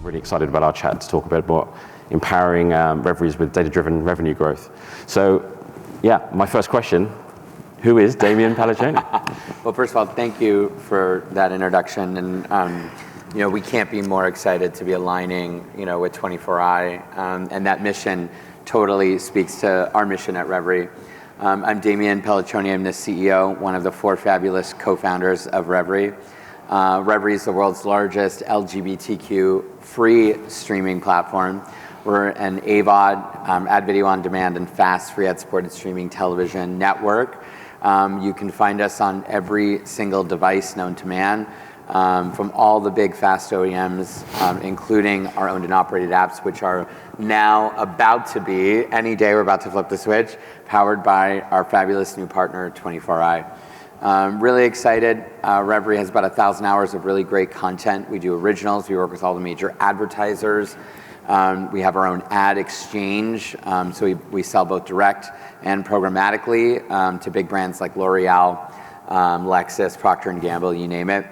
really excited about our chat to talk a bit about empowering Revry's with data-driven revenue growth. So, yeah, my first question, who is Damian Pelliccione? Well, first of all, thank you for that introduction. And, we can't be more excited to be aligning, with 24i. And that mission totally speaks to our mission at Revry. I'm Damian Pelliccione. I'm the CEO, one of the 4 fabulous co-founders of Revry. Revry is the world's largest LGBTQ free streaming platform. We're an AVOD, ad video on demand, and fast free ad-supported streaming television network. You can find us on every single device known to man, from all the big fast OEMs, including our owned and operated apps, which are now about to be, any day we're about to flip the switch, powered by our fabulous new partner, 24i. Really excited. Revry has about 1,000 hours of really great content. We do originals. We work with all the major advertisers. We have our own ad exchange, so we sell both direct and programmatically to big brands like L'Oreal, Lexus, Procter & Gamble, you name it.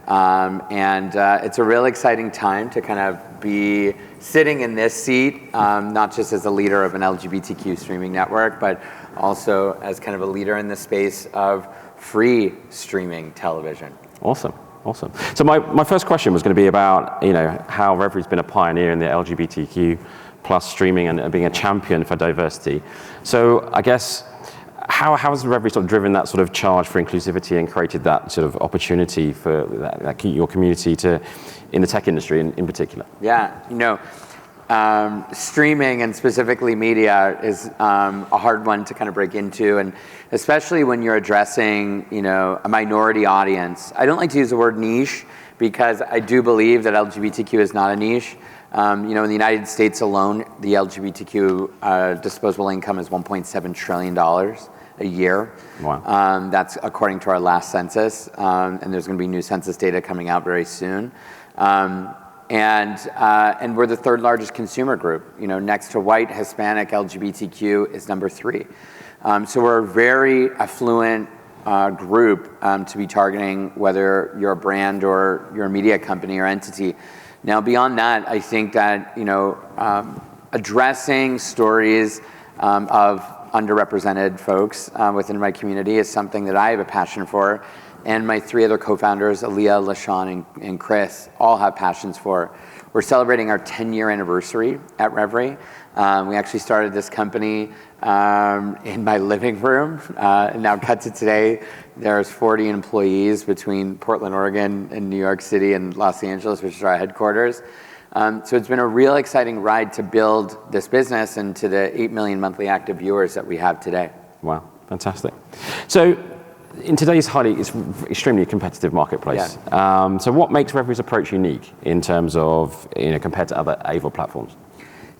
And it's a real exciting time to kind of be sitting in this seat, not just as a leader of an LGBTQ streaming network, but also as kind of a leader in the space of free streaming television. Awesome. So my first question was going to be about, how Revry's been a pioneer in the LGBTQ plus streaming and being a champion for diversity. So I guess, how has Revry sort of driven that sort of charge for inclusivity and created that sort of opportunity for your community in the tech industry in particular? Yeah, streaming and specifically media is a hard one to kind of break into, and especially when you're addressing, a minority audience. I don't like to use the word niche because I do believe that LGBTQ is not a niche. In the United States alone, the LGBTQ disposable income is $1.7 trillion a year. Wow. That's according to our last census, and there's going to be new census data coming out very soon. And we're the 3rd largest consumer group. Next to white, Hispanic, LGBTQ is number 3. So we're a very affluent group to be targeting, whether you're a brand or you're a media company or entity. Now, beyond that, I think that addressing stories of underrepresented folks within my community is something that I have a passion for. And my 3 other co-founders, Aaliyah, LaShawn, and Chris, all have passions for. We're celebrating our 10-year anniversary at Revry. We actually started this company in my living room. And now cut to today, there's 40 employees between Portland, Oregon, and New York City and Los Angeles, which is our headquarters. So it's been a real exciting ride to build this business and to the 8 million monthly active viewers that we have today. Wow, fantastic. So, in today's extremely competitive marketplace, yeah. So what makes Revry's approach unique in terms of, compared to other AVOD platforms?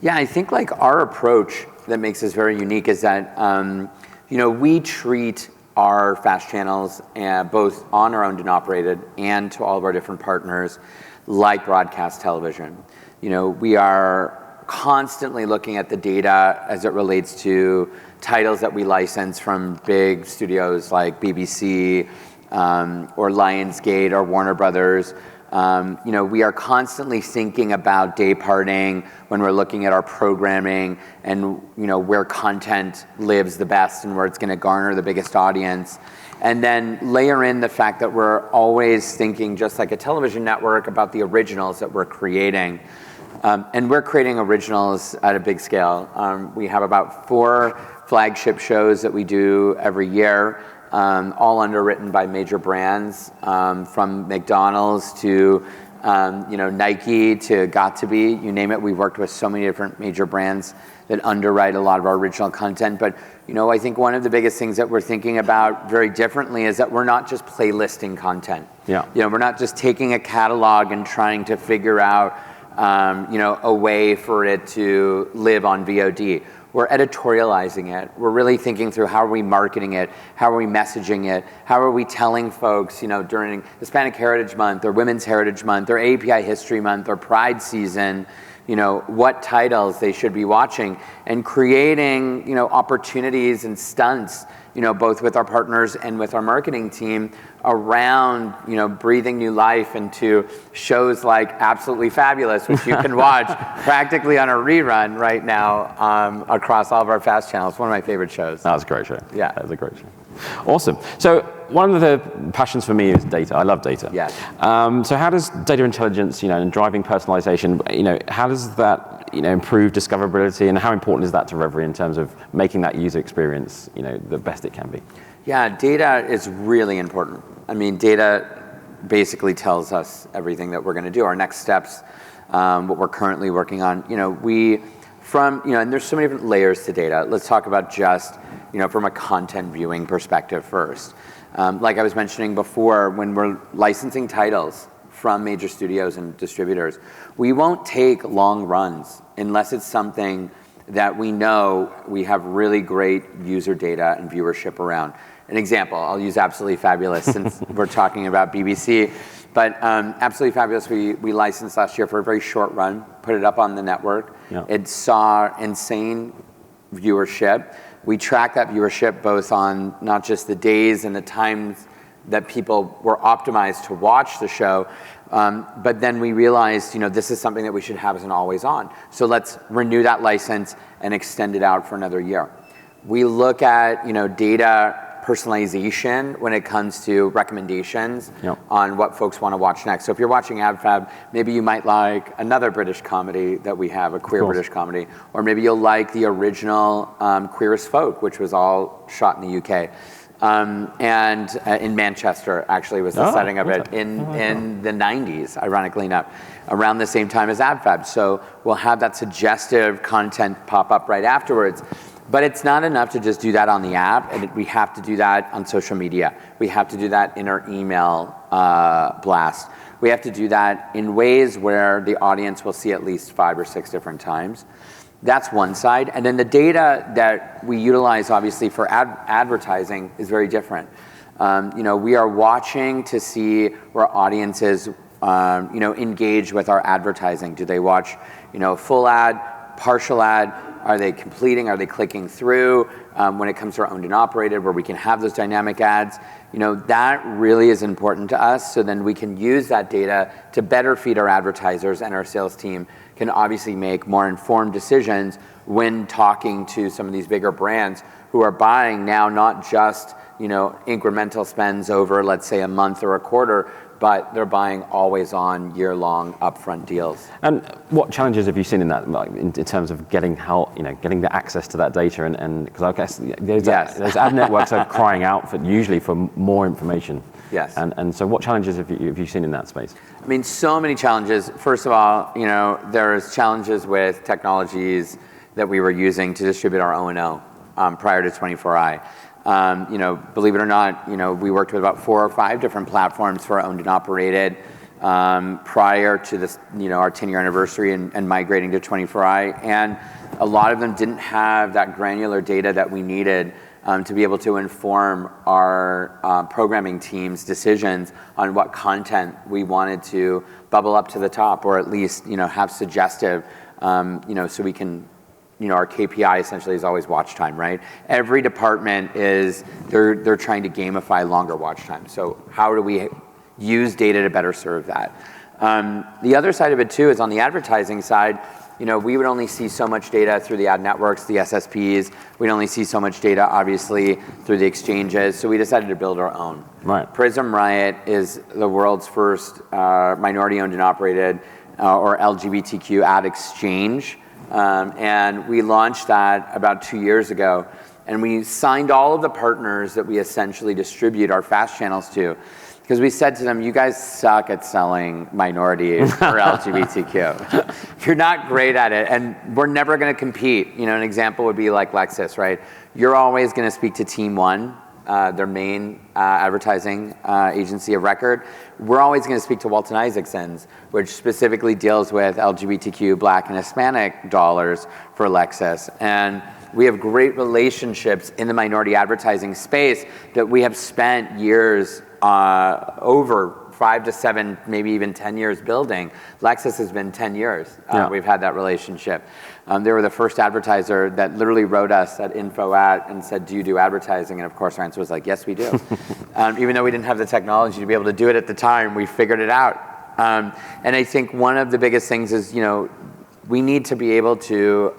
Yeah, I think our approach that makes us very unique is that, we treat our fast channels both on our owned and operated and to all of our different partners like broadcast television. We are constantly looking at the data as it relates to titles that we license from big studios like BBC or Lionsgate or Warner Brothers. We are constantly thinking about day parting when we're looking at our programming and where content lives the best and where it's going to garner the biggest audience. And then layer in the fact that we're always thinking, just like a television network, about the originals that we're creating. And we're creating originals at a big scale. We have about 4 flagship shows that we do every year, all underwritten by major brands, from McDonald's to Nike to Got2Be, you name it. We've worked with so many different major brands that underwrite a lot of our original content. But I think one of the biggest things that we're thinking about very differently is that we're not just playlisting content. Yeah. We're not just taking a catalog and trying to figure out a way for it to live on VOD. We're editorializing it. We're really thinking through how are we marketing it, how are we messaging it, how are we telling folks, during Hispanic Heritage Month or Women's Heritage Month or API History Month or Pride Season, what titles they should be watching, and creating, opportunities and stunts, both with our partners and with our marketing team around, breathing new life into shows like Absolutely Fabulous, which you can watch practically on a rerun right now across all of our FAST channels. One of my favorite shows. That was a great show. Yeah. That was a great show. Awesome. So one of the passions for me is data. I love data. Yes. So how does data intelligence, and driving personalization, how does that, improve discoverability, and how important is that to Revry in terms of making that user experience, the best it can be? Yeah, data is really important. I mean, data basically tells us everything that we're going to do, our next steps, what we're currently working on. And there's so many different layers to data. Let's talk about just, from a content viewing perspective first. Like I was mentioning before, when we're licensing titles from major studios and distributors, we won't take long runs unless it's something that we know we have really great user data and viewership around. An example, I'll use Absolutely Fabulous since we're talking about BBC. But Absolutely Fabulous, we licensed last year for a very short run, put it up on the network. Yeah. It saw insane viewership. We track that viewership both on not just the days and the times that people were optimized to watch the show, but then we realized, this is something that we should have as an always on. So let's renew that license and extend it out for another year. We look at, data personalization when it comes to recommendations on what folks want to watch next. So if you're watching AbFab, maybe you might like another British comedy that we have, a queer British comedy, or maybe you'll like the original Queer as Folk, which was all shot in the UK. And in Manchester, actually, was the setting of it in the 90s, ironically enough, around the same time as AbFab. So we'll have that suggestive content pop up right afterwards. But it's not enough to just do that on the app, and we have to do that on social media. We have to do that in our email blast. We have to do that in ways where the audience will see at least 5 or 6 different times. That's one side. And then the data that we utilize, obviously, for advertising is very different. We are watching to see where audiences, engage with our advertising. Do they watch, full ad, partial ad? Are they completing? Are they clicking through? When it comes to our owned and operated, where we can have those dynamic ads, that really is important to us. So then we can use that data to better feed our advertisers, and our sales team can obviously make more informed decisions when talking to some of these bigger brands who are buying now not just incremental spends over, let's say, a month or a quarter, but they're buying always on year-long upfront deals. And what challenges have you seen in that, like, in terms of getting help, getting the access to that data, and because I guess those ad networks are crying out usually for more information. Yes. And so what challenges have you seen in that space? I mean, so many challenges. First of all, there's challenges with technologies that we were using to distribute our O&O prior to 24i. Believe it or not, we worked with about 4 or 5 different platforms for owned and operated prior to this, our 10-year anniversary and migrating to 24i. And a lot of them didn't have that granular data that we needed to be able to inform our programming team's decisions on what content we wanted to bubble up to the top, or at least, have suggestive, so we can, our KPI essentially is always watch time, right? Every department they're trying to gamify longer watch time. So how do we use data to better serve that? The other side of it too is on the advertising side. We would only see so much data through the ad networks, the SSPs. We'd only see so much data, obviously, through the exchanges. So we decided to build our own. Right. Prism Riot is the world's first minority-owned and operated or LGBTQ ad exchange. And we launched that about 2 years ago. And we signed all of the partners that we essentially distribute our FAST channels to. Because we said to them, you guys suck at selling minorities or LGBTQ. You're not great at it, and we're never going to compete. An example would be like Lexus, right? You're always going to speak to Team One, their main advertising agency of record. We're always going to speak to Walton Isaacson's, which specifically deals with LGBTQ, Black, and Hispanic dollars for Lexus. And we have great relationships in the minority advertising space that we have spent years over 5 to 7, maybe even 10 years building. Lexus has been 10 years. We've had that relationship. They were the first advertiser that literally wrote us at info@ and said, do you do advertising? And of course our answer was like, yes, we do. Even though we didn't have the technology to be able to do it at the time, we figured it out. And I think one of the biggest things is, we need to be able to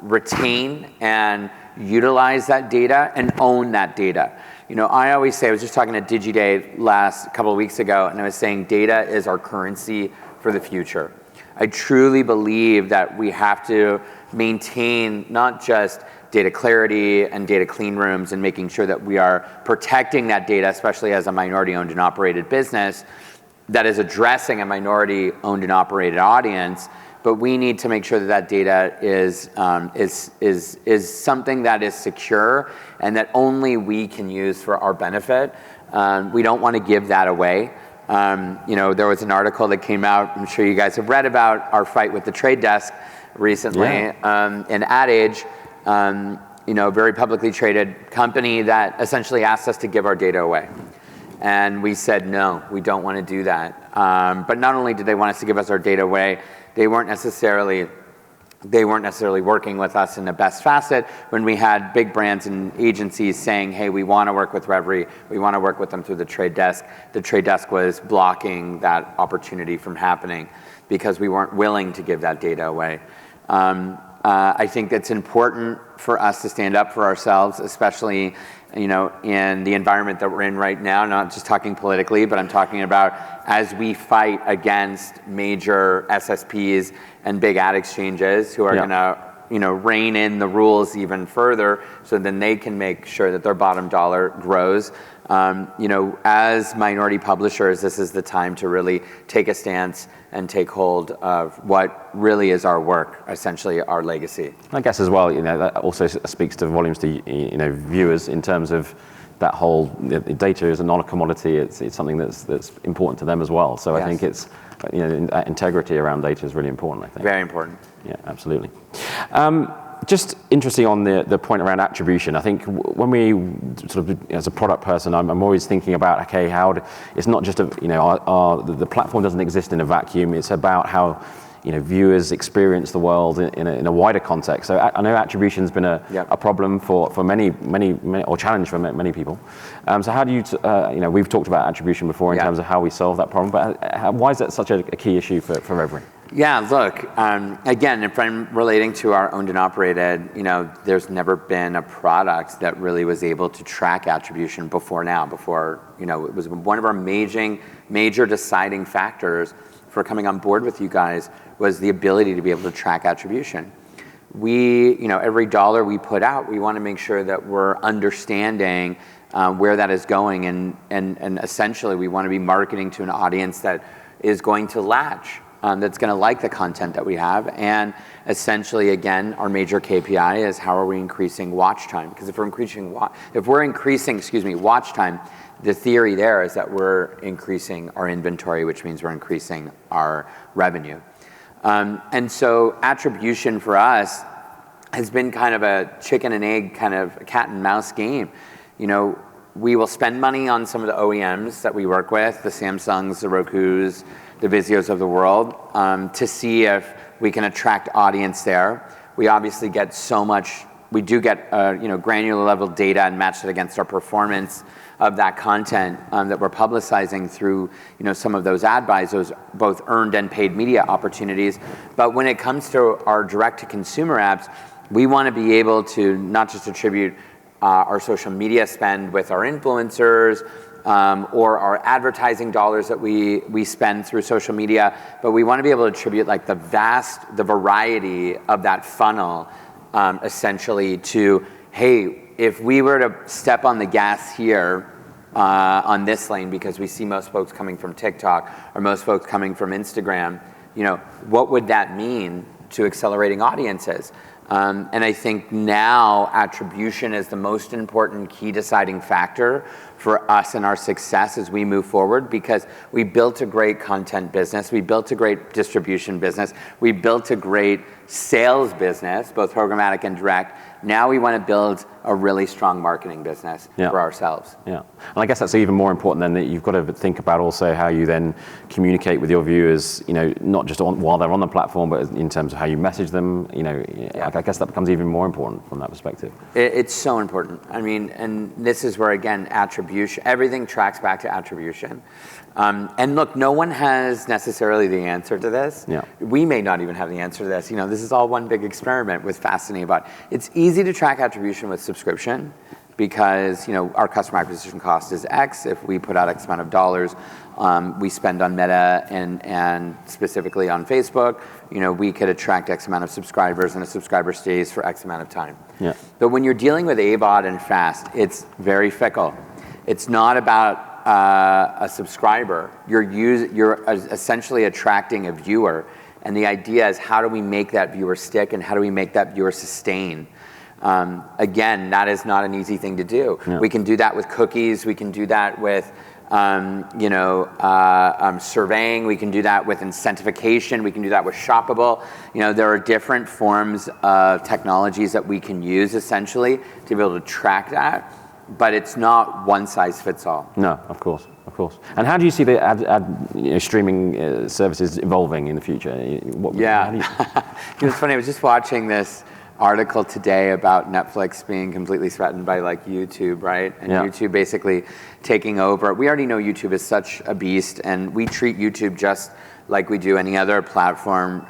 retain and utilize that data and own that data. I always say, I was just talking at DigiDay a couple of weeks ago, and I was saying data is our currency for the future. I truly believe that we have to maintain not just data clarity and data clean rooms and making sure that we are protecting that data, especially as a minority owned and operated business that is addressing a minority owned and operated audience, but we need to make sure that that data is something that is secure and that only we can use for our benefit. We don't want to give that away. There was an article that came out, I'm sure you guys have read about our fight with the trade desk recently, in Ad Age, very publicly traded company that essentially asked us to give our data away. And we said, no, we don't want to do that. But not only did they want us to give us our data away, they weren't necessarily working with us in the best facet when we had big brands and agencies saying, hey, we want to work with Revry, we want to work with them through the trade desk. The trade desk was blocking that opportunity from happening because we weren't willing to give that data away. I think it's important for us to stand up for ourselves, especially in the environment that we're in right now, not just talking politically, but I'm talking about as we fight against major SSPs and big ad exchanges who are going to rein in the rules even further so then they can make sure that their bottom dollar grows. As minority publishers, this is the time to really take a stance and take hold of what really is our work, essentially our legacy. I guess as well, that also speaks to volumes to viewers in terms of that whole data is a non-commodity. It's something that's important to them as well. So I think it's integrity around data is really important. I think very important. Yeah, absolutely. Just interesting on the point around attribution. I think when we sort of, as a product person, I'm always thinking about, okay, it's not just the platform doesn't exist in a vacuum. It's about how viewers experience the world in a wider context. So I know attribution's been a problem for many, or challenge for many people. So how do you, we've talked about attribution before in terms of how we solve that problem, but why is that such a key issue for Revry? Yeah, look, again, if I'm relating to our owned and operated, there's never been a product that really was able to track attribution before, it was one of our major deciding factors for coming on board with you guys was the ability to be able to track attribution. Every dollar we put out, we want to make sure that we're understanding where that is going and essentially we want to be marketing to an audience that is going to latch. That's going to like the content that we have, and essentially, again, our major KPI is how are we increasing watch time? Because if we're increasing watch time, the theory there is that we're increasing our inventory, which means we're increasing our revenue. And so attribution for us has been kind of a chicken and egg, kind of a cat and mouse game. We will spend money on some of the OEMs that we work with, the Samsungs, the Rokus, the Vizios of the world, to see if we can attract audience there. We obviously get we do get granular level data and match it against our performance of that content that we're publicizing through some of those ad buys, those both earned and paid media opportunities. But when it comes to our direct to consumer apps, we want to be able to not just attribute our social media spend with our influencers, or our advertising dollars that we spend through social media, but we want to be able to attribute like the variety of that funnel, essentially to, hey, if we were to step on the gas here on this lane because we see most folks coming from TikTok or most folks coming from Instagram, what would that mean to accelerating audiences? And I think now attribution is the most important key deciding factor for us and our success as we move forward, because we built a great content business, we built a great distribution business, we built a great sales business, both programmatic and direct. Now we want to build a really strong marketing business for ourselves. Yeah, and I guess that's even more important then, that you've got to think about also how you then communicate with your viewers, not just while they're on the platform, but in terms of how you message them. I guess that becomes even more important from that perspective. It's so important. I mean, and this is where, again, attribution, everything tracks back to attribution. And look, no one has necessarily the answer to this. Yeah. We may not even have the answer to this. This is all one big experiment with Fascinating Bot. It's easy to track attribution with subscription because our customer acquisition cost is X. If we put out X amount of dollars, we spend on Meta and specifically on Facebook, we could attract X amount of subscribers, and a subscriber stays for X amount of time. Yeah. But when you're dealing with AVOD and FAST, it's very fickle. It's not about a subscriber. You're essentially attracting a viewer, and the idea is, how do we make that viewer stick, and how do we make that viewer sustain? Again, that is not an easy thing to do. Yeah. We can do that with cookies. We can do that with surveying. We can do that with incentivization. We can do that with shoppable. There are different forms of technologies that we can use essentially to be able to track that. But it's not one size fits all. No, of course. And how do you see the ad streaming services evolving in the future? It's funny. I was just watching this article today about Netflix being completely threatened by YouTube, right? And YouTube basically taking over. We already know YouTube is such a beast, and we treat YouTube just like we do any other platform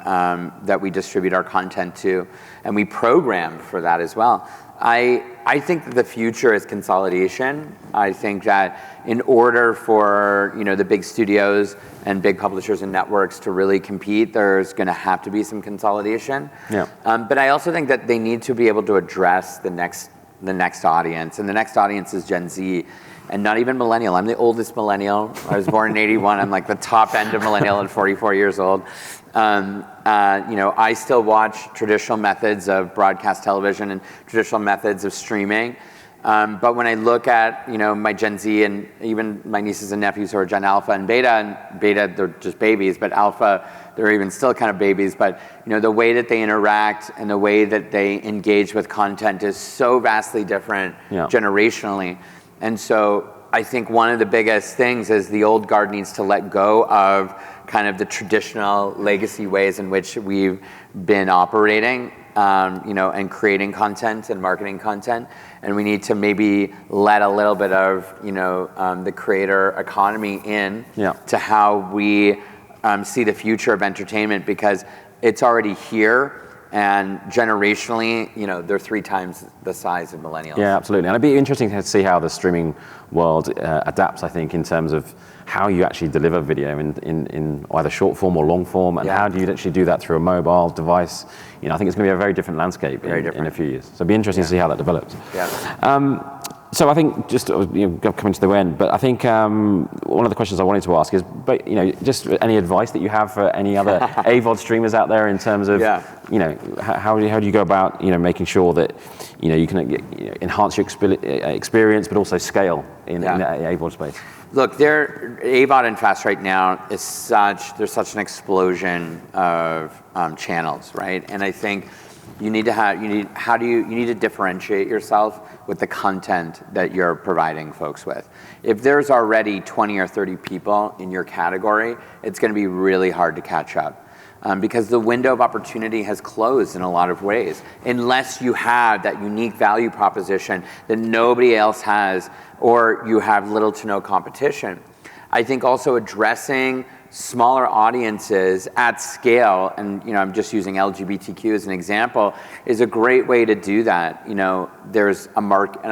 that we distribute our content to, and we program for that as well. I think that the future is consolidation. I think that in order for the big studios and big publishers and networks to really compete, there's going to have to be some consolidation. Yeah. But I also think that they need to be able to address the next audience, and the next audience is Gen Z. And not even millennial. I'm the oldest millennial. I was born in '81. I'm like the top end of millennial at 44 years old. I still watch traditional methods of broadcast television and traditional methods of streaming. But when I look at my Gen Z and even my nieces and nephews who are Gen Alpha and Beta they're just babies, but Alpha they're even still kind of babies. But the way that they interact and the way that they engage with content is so vastly different generationally. And so I think one of the biggest things is the old guard needs to let go of kind of the traditional legacy ways in which we've been operating, and creating content and marketing content. And we need to maybe let a little bit of, the creator economy in to how we see the future of entertainment, because it's already here. And generationally, they're 3 times the size of millennials. Yeah, absolutely. And it'd be interesting to see how the streaming world adapts, I think, in terms of how you actually deliver video in either short form or long form, and how do you actually do that through a mobile device. I think it's going to be a very different landscape in a few years. So it'd be interesting to see how that develops. Yeah. So I think just coming to the end, but I think one of the questions I wanted to ask is, just any advice that you have for any other AVOD streamers out there in terms of, how do you go about making sure that you can enhance your experience, but also scale in the AVOD space. Look, AVOD and FAST right now there's such an explosion of channels, right? And I think you need to differentiate yourself with the content that you're providing folks with. If there's already 20 or 30 people in your category, it's going to be really hard to catch up. Because the window of opportunity has closed in a lot of ways, unless you have that unique value proposition that nobody else has, or you have little to no competition. I think also addressing smaller audiences at scale, and I'm just using LGBTQ as an example, is a great way to do that. There's a market,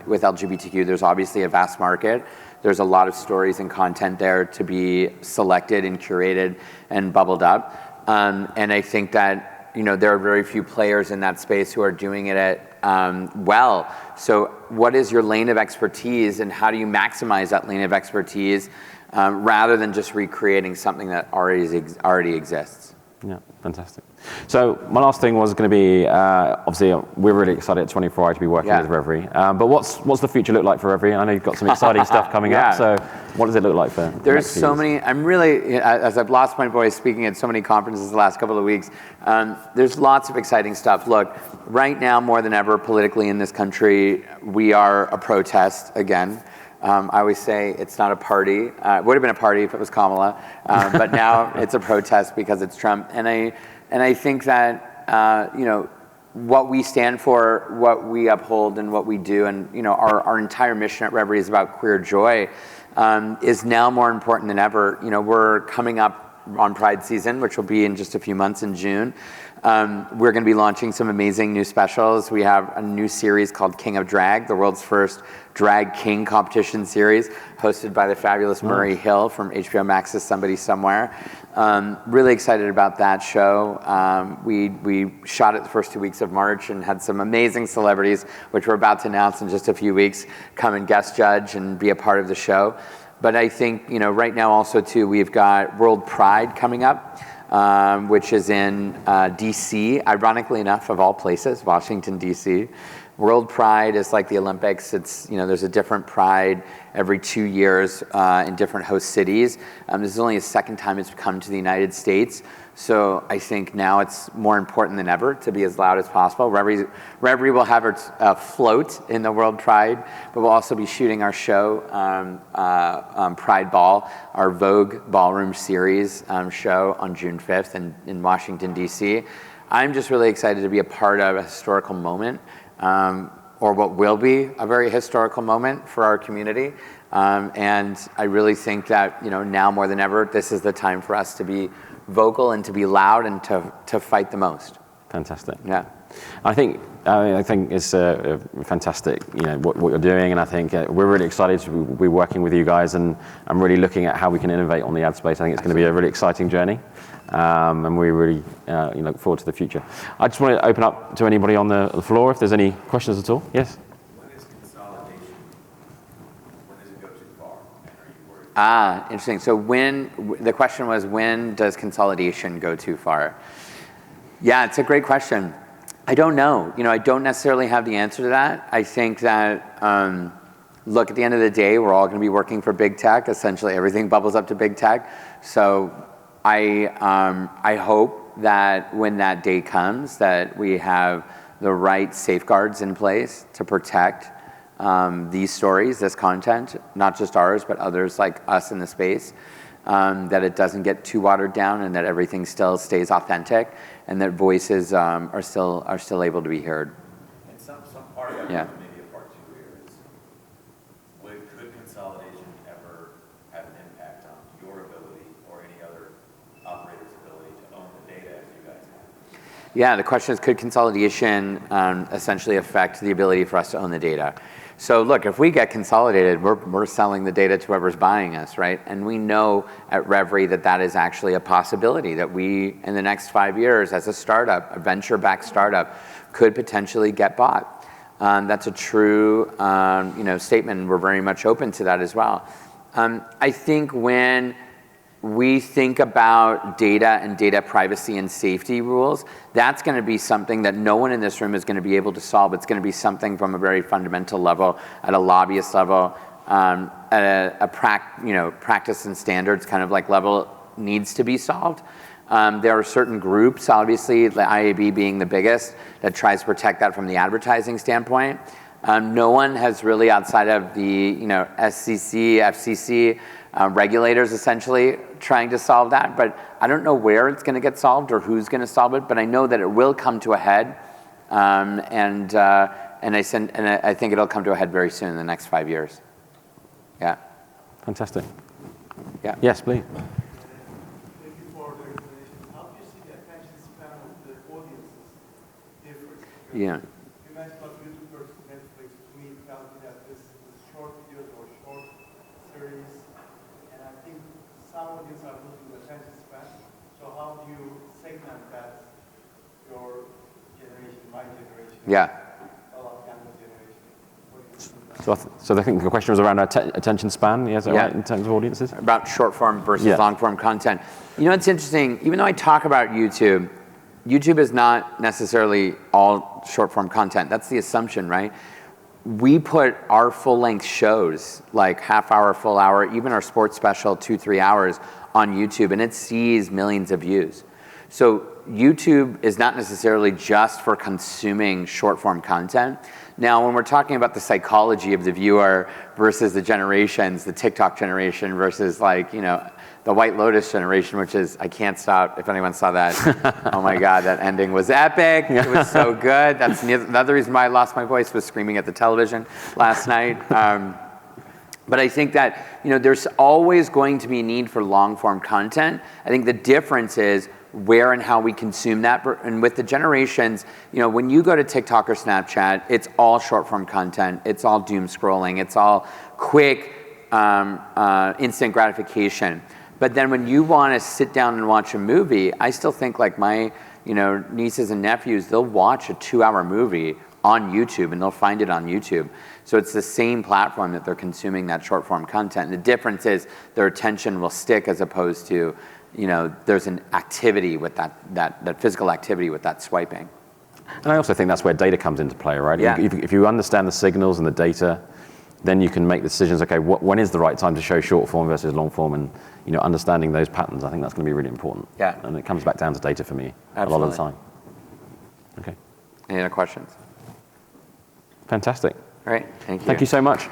with LGBTQ, there's obviously a vast market. There's a lot of stories and content there to be selected and curated and bubbled up. And I think that, there are very few players in that space who are doing it well. So what is your lane of expertise, and how do you maximize that lane of expertise rather than just recreating something that already exists? Yeah, fantastic. So my last thing was going to be, obviously, we're really excited at 24i to be working with Revry. But what's the future look like for Revry? I know you've got some exciting stuff coming up. So what does it look like for There's next few so years? many, I'm really, as I've lost my voice speaking at so many conferences the last couple of weeks, there's lots of exciting stuff. Look, right now, more than ever, politically in this country, we are a protest again. I always say it's not a party. It would have been a party if it was Kamala, but now it's a protest because it's Trump. And I think that what we stand for, what we uphold, and what we do, and our entire mission at Revry is about queer joy, is now more important than ever. We're coming up on Pride season, which will be in just a few months in June. We're going to be launching some amazing new specials. We have a new series called King of Drag, the world's first drag king competition series, hosted by the fabulous Murray Hill from HBO Max's Somebody Somewhere. Really excited about that show. We shot it the first 2 weeks of March and had some amazing celebrities, which we're about to announce in just a few weeks, come and guest judge and be a part of the show. But I think, right now also too, we've got World Pride coming up, which is in DC, ironically enough, of all places, Washington, DC. World Pride is like the Olympics. It's, there's a different pride every 2 years in different host cities. This is only the second time it's come to the United States. So I think now it's more important than ever to be as loud as possible. Revry will have its float in the World Pride, but we'll also be shooting our show, Pride Ball, our Vogue Ballroom Series show on June 5th in Washington, D.C. I'm just really excited to be a part of a historical moment, or what will be a very historical moment for our community. And I really think that, now more than ever, this is the time for us to be vocal and to be loud and to fight the most. Fantastic. Yeah. I think it's fantastic, what you're doing, and I think we're really excited to be working with you guys, and I'm really looking at how we can innovate on the ad space. I think it's going to be a really exciting journey, and we really look forward to the future. I just want to open up to anybody on the floor if there's any questions at all. Yes. When is consolidation? When does it go too far? And are you worried? Interesting. So the question was, when does consolidation go too far? Yeah, it's a great question. I don't know. I don't necessarily have the answer to that. I think that, look, at the end of the day, we're all going to be working for big tech. Essentially, everything bubbles up to big tech. So I hope that when that day comes, that we have the right safeguards in place to protect these stories, this content, not just ours, but others like us in the space, that it doesn't get too watered down, and that everything still stays authentic, and that voices are still able to be heard. And some part of that, maybe a part two here, is could consolidation ever have an impact on your ability or any other operator's ability to own the data as you guys have? Yeah, the question is, could consolidation essentially affect the ability for us to own the data? So look, if we get consolidated, we're selling the data to whoever's buying us, right? And we know at Revry that is actually a possibility, that we, in the next 5 years, as a startup, a venture-backed startup, could potentially get bought. That's a true statement, and we're very much open to that as well. I think when we think about data and data privacy and safety rules, that's going to be something that no one in this room is going to be able to solve. It's going to be something from a very fundamental level, at a lobbyist level, at a practice and standards kind of like level, needs to be solved. There are certain groups, obviously, the IAB being the biggest, that tries to protect that from the advertising standpoint. No one has really, outside of the SEC, FCC, regulators essentially trying to solve that, but I don't know where it's going to get solved or who's going to solve it, but I know that it will come to a head, and I think it'll come to a head very soon in the next 5 years. Yeah. Fantastic. Yeah. Yes, please. Thank you for the explanation. How do you see the attention span of the audiences differ? Yeah. You mentioned about YouTube versus Netflix. To me, it tells me that this is short videos or short series, and I think some audiences are losing the attention span. So how do you segment that, your generation, my generation? Yeah. A lot of younger generation. What do you think about So I think the question was around attention span, yeah, is that right, in terms of audiences? About short form versus long form content. You know, it's interesting, even though I talk about YouTube, YouTube is not necessarily all short form content. That's the assumption, right? We put our full length shows, like half hour, full hour, even our sports special, 2-3 hours on YouTube, and it sees millions of views. So YouTube is not necessarily just for consuming short form content. Now, when we're talking about the psychology of the viewer versus the generations, the TikTok generation versus like, you know, the White Lotus generation, which is, I can't stop, if anyone saw that, oh my God, that ending was epic. It was so good. That's another reason why I lost my voice, was screaming at the television last night. But I think that, you know, there's always going to be a need for long form content. I think the difference is where and how we consume that. And with the generations, you know, when you go to TikTok or Snapchat, it's all short form content. It's all doom scrolling. It's all quick, instant gratification. But then when you want to sit down and watch a movie, I still think like my, you know, nieces and nephews, they'll watch a 2-hour movie on YouTube and they'll find it on YouTube. So it's the same platform that they're consuming that short form content. And the difference is their attention will stick, as opposed to, you know, there's an activity with that physical activity with that swiping. And I also think that's where data comes into play, right? Yeah. If you understand the signals and the data, then you can make decisions, okay, when is the right time to show short form versus long form, and, you know, understanding those patterns, I think that's going to be really important. Yeah. And it comes back down to data for me a lot of the time. Okay. Any other questions? Fantastic. All right, thank you. Thank you so much.